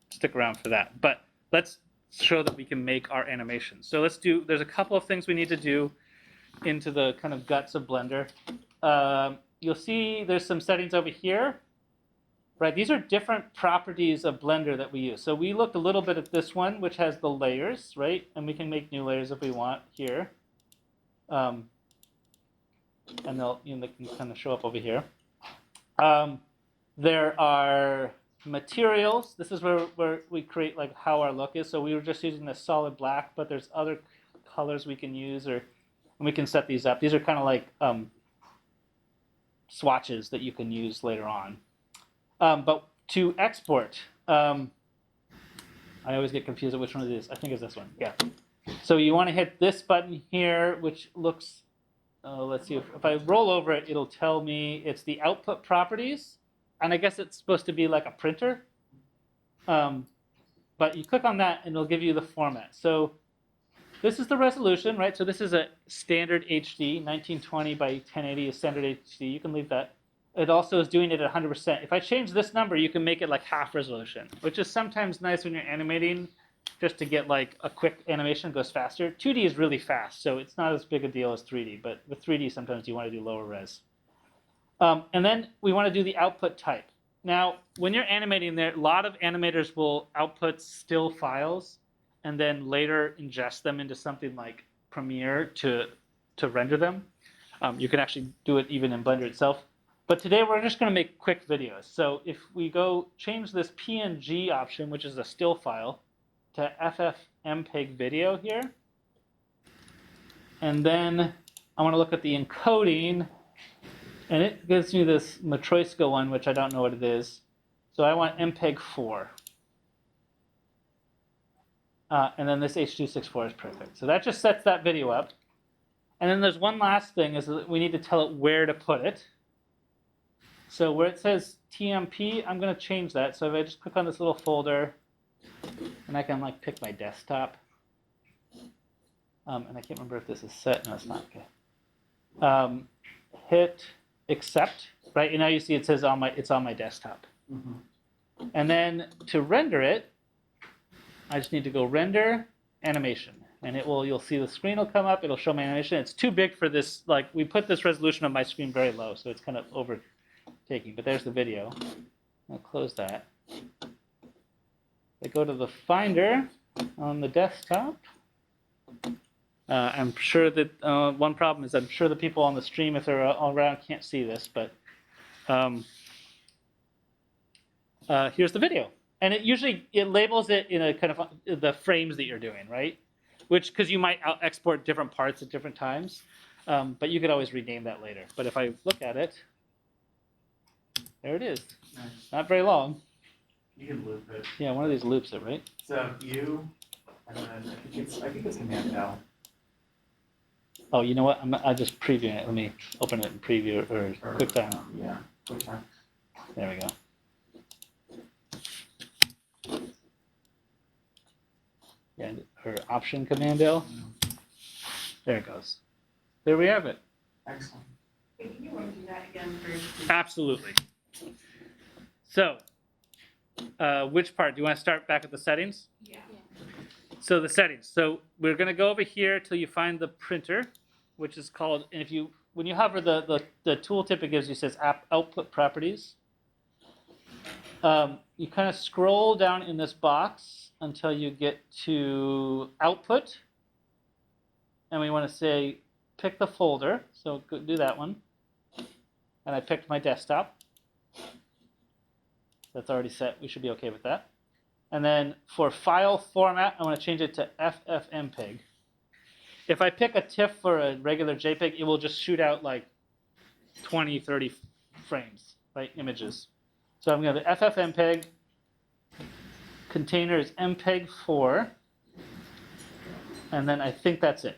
stick around for that. But let's show that we can make our animations. So let's do, there's a couple of things we need to do into the kind of guts of Blender. You'll see there's some settings over here. Right, these are different properties of Blender that we use. So we looked a little bit at this one, which has the layers, right? And we can make new layers if we want here. And they can kind of show up over here. There are materials. This is where we create like how our look is. So we were just using the solid black, but there's other colors we can use, and we can set these up. These are kind of like swatches that you can use later on. But to export, I always get confused at which one it is. I think it's this one. Yeah. So you want to hit this button here, which looks, let's see, if I roll over it, it'll tell me it's the output properties. And I guess it's supposed to be like a printer. But you click on that and it'll give you the format. So this is the resolution, right? So this is a standard HD, 1920 by 1080 is standard HD. You can leave that. It also is doing it at 100%. If I change this number, you can make it like half resolution, which is sometimes nice when you're animating, just to get like a quick animation goes faster. 2D is really fast, so it's not as big a deal as 3D, but with 3D sometimes you want to do lower res. And then we want to do the output type. Now, when you're animating there, a lot of animators will output still files and then later ingest them into something like Premiere to render them. You can actually do it even in Blender itself. But today we're just going to make quick videos. So if we go change this PNG option, which is a still file, to FFmpeg video here. And then I want to look at the encoding. And it gives me this Matryoshka one, which I don't know what it is. So I want MPEG 4. And then this H.264 is perfect. So that just sets that video up. And then there's one last thing, is that we need to tell it where to put it. So where it says TMP, I'm going to change that. So if I just click on this little folder, and I can like pick my desktop. And I can't remember if this is set. No, it's not. Okay. Hit accept, right? And now you see it says it's on my desktop. Mm-hmm. And then to render it, I just need to go render animation. and you'll see the screen will come up. It'll show my animation. It's too big for this. Like we put this resolution of my screen very low, so it's kind of overtaking. But there's the video. I'll close that. I go to the Finder on the desktop. I'm sure that one problem is I'm sure the people on the stream, if they're all around, can't see this, but here's the video. And it labels it in a kind of the frames that you're doing, right? Which, because you might export different parts at different times, but you could always rename that later. But if I look at it, there it is. Nice. Not very long. You can loop it. Yeah, one of these loops it, right? So you, and then I think it's Command L. Oh, you know what? I'm just previewing it. Let me open it in preview or QuickTime. Yeah, QuickTime. There we go. Yeah, or Option Command L. There it goes. There we have it. Excellent. Wait, can you run through that again for? Absolutely. So, which part? Do you want to start back at the settings? Yeah. So the settings. So we're going to go over here till you find the printer, which is called, and when you hover the tooltip it gives you says output properties. You kind of scroll down in this box until you get to output. And we want to say pick the folder. So go do that one. And I picked my desktop. That's already set. We should be okay with that. And then for file format, I want to change it to FFmpeg. If I pick a TIFF for a regular JPEG, it will just shoot out like 20, 30 frames, right? Images. So I'm going to FFmpeg. Container is MPEG-4. And then I think that's it.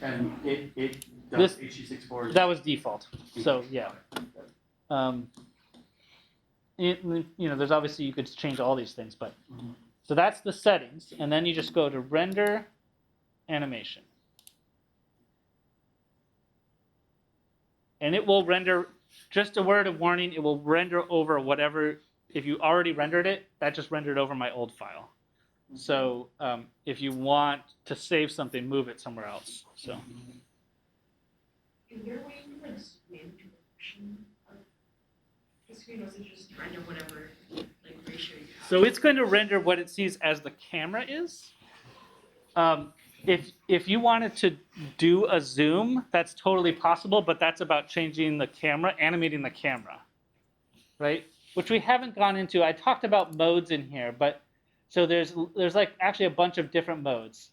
And it does H.264. That was default. So yeah. There's obviously you could change all these things, but so that's the settings, and then you just go to render animation, and it will render. Just a word of warning: it will render over whatever. If you already rendered it, that just rendered over my old file. So if you want to save something, move it somewhere else. So. Is there a way to like zoom into a portion of the screen, or is it just render whatever like ratio you have? So it's going to render what it sees as the camera is. If you wanted to do a zoom, that's totally possible, but that's about changing the camera, animating the camera, right? Which we haven't gone into. I talked about modes in here, but so there's like actually a bunch of different modes.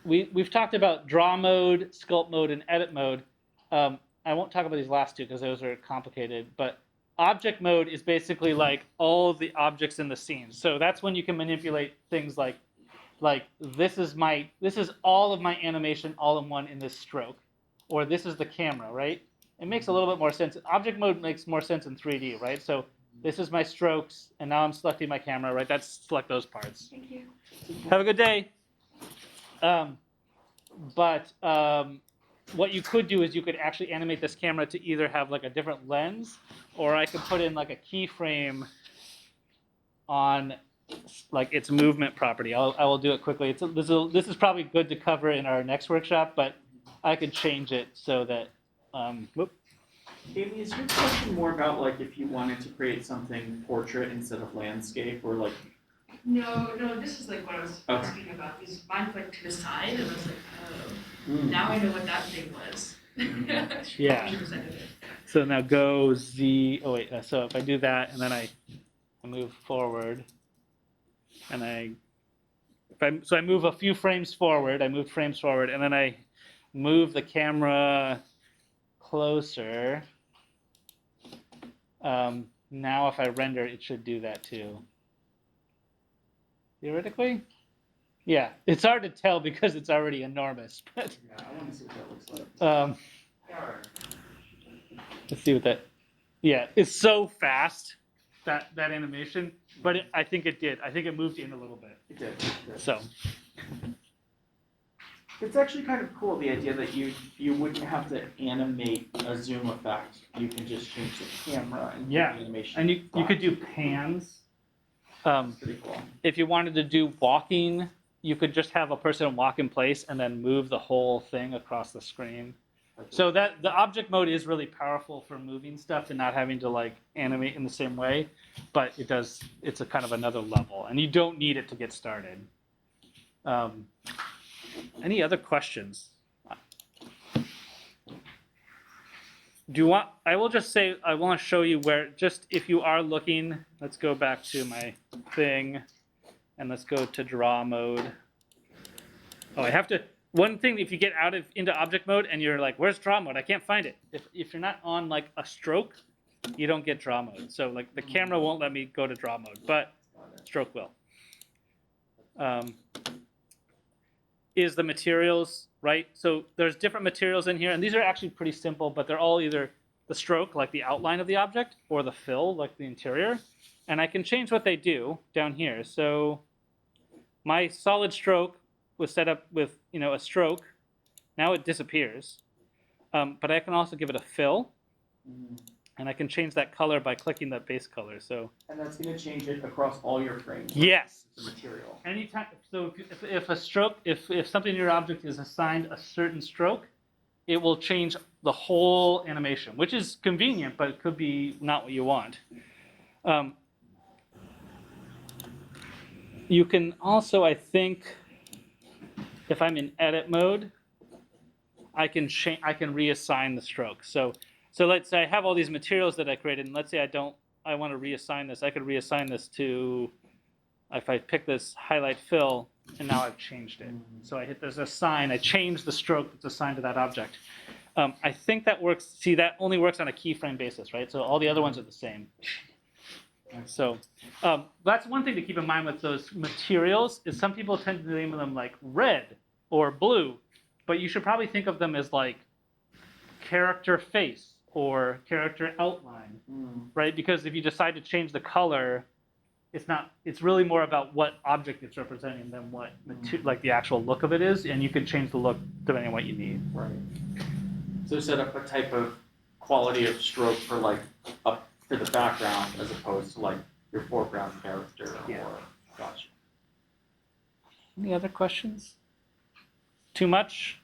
We've talked about draw mode, sculpt mode, and edit mode. I won't talk about these last two because those are complicated, but object mode is basically like all of the objects in the scene. So that's when you can manipulate things like this is all of my animation all in one in this stroke, or this is the camera, right? It makes a little bit more sense. Object mode makes more sense in 3D, right? So this is my strokes, and now I'm selecting my camera, right? That's select those parts. Thank you. Have a good day. What you could do is you could actually animate this camera to either have like a different lens, or I could put in like a keyframe on like its movement property. I will do it quickly. This is probably good to cover in our next workshop, but I could change it so that. Amy, is your question more about like if you wanted to create something portrait instead of landscape, or like? No, this is like what I was Okay. asking about. Is mine went to the side, and I was like, oh, now I know what that thing was. Yeah. So now go Z. Oh wait. So if I do that and then I move forward, and I move a few frames forward. I moved frames forward, and then I move the camera closer. Now if I render, it should do that too. Theoretically? Yeah, it's hard to tell because it's already enormous. But Yeah, I want to see what that looks like. Let's see what that. Yeah, it's so fast that animation, but I think it did. I think it moved in a little bit. It did. So. It's actually kind of cool, the idea that you wouldn't have to animate a zoom effect. You can just change the camera and Yeah, the animation. and you could do pans. Pretty cool. If you wanted to do walking, you could just have a person walk in place and then move the whole thing across the screen. So that the object mode is really powerful for moving stuff and not having to like animate in the same way, but it's a kind of another level, and you don't need it to get started. Any other questions? Do you want? I will just say I want to show you where. Just if you are looking, let's go back to my thing, and let's go to draw mode. Oh, I have to. One thing, if you get into object mode and you're like, "Where's draw mode? I can't find it." If you're not on like a stroke, you don't get draw mode. So like the camera won't let me go to draw mode, but stroke will. Is the materials, right? So there's different materials in here, and these are actually pretty simple, but they're all either the stroke, like the outline of the object, or the fill, like the interior. And I can change what they do down here. So my solid stroke was set up with, a stroke. Now it disappears. But I can also give it a fill, and I can change that color by clicking that base color. So. And that's going to change it across all your frames. Yes. The material. Anytime. So if a stroke, if something in your object is assigned a certain stroke, it will change the whole animation, which is convenient, but it could be not what you want. You can also, I think, if I'm in edit mode, I can reassign the stroke. So let's say I have all these materials that I created, and let's say I want to reassign this. I could reassign this to, if I pick this highlight fill, and now I've changed it. So I hit this assign, I change the stroke that's assigned to that object. I think that works. See, that only works on a keyframe basis, right? So all the other ones are the same. So that's one thing to keep in mind with those materials, is some people tend to name them like red or blue, but you should probably think of them as like character face or character outline, right? Because if you decide to change the color, it's really more about what object it's representing than what like the actual look of it is, and you can change the look depending on what you need. Right. So set up a type of quality of stroke for like up for the background as opposed to like your foreground character. Yeah. Or gotcha. Any other questions? Too much?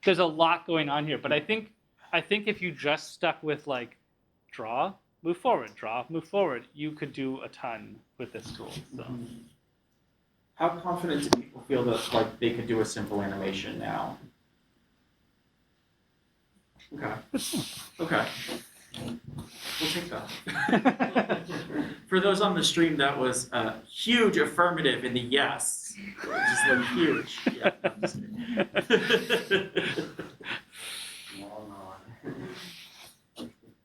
There's a lot going on here, but I think if you just stuck with like draw, move forward, draw, move forward, you could do a ton with this tool. So. How confident do people feel that like they could do a simple animation now? Okay. Okay. We'll take that. For those on the stream, that was a huge affirmative in the yes. Just like huge. Yeah. I'm just kidding.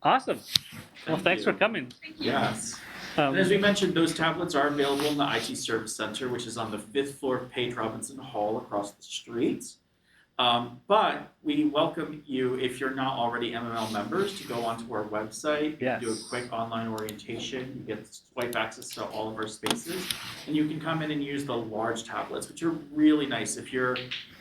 Awesome. Well, Thank thanks you. for coming. Yes. And as we mentioned, those tablets are available in the IT Service Center, which is on the 5th floor of Page Robinson Hall across the street. But we welcome you, if you're not already MML members, to go onto our website, Yes. do a quick online orientation. You get swipe access to all of our spaces, and you can come in and use the large tablets, which are really nice if you're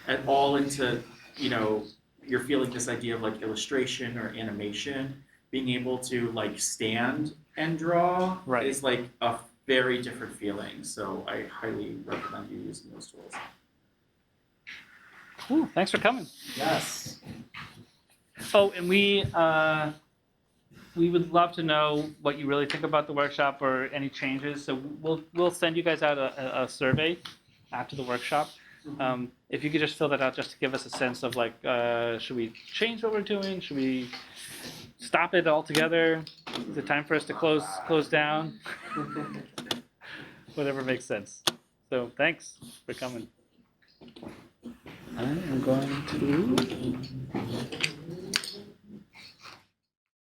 at all into, you're feeling this idea of like illustration or animation. Being able to like stand and draw is like a very different feeling. So I highly recommend you using those tools. Cool. Thanks for coming. Yes. Oh, and we would love to know what you really think about the workshop or any changes. So we'll send you guys out a survey after the workshop. If you could just fill that out just to give us a sense of like, should we change what we're doing? Should we stop it altogether? Is it time for us to close down? Whatever makes sense. So thanks for coming. I am going to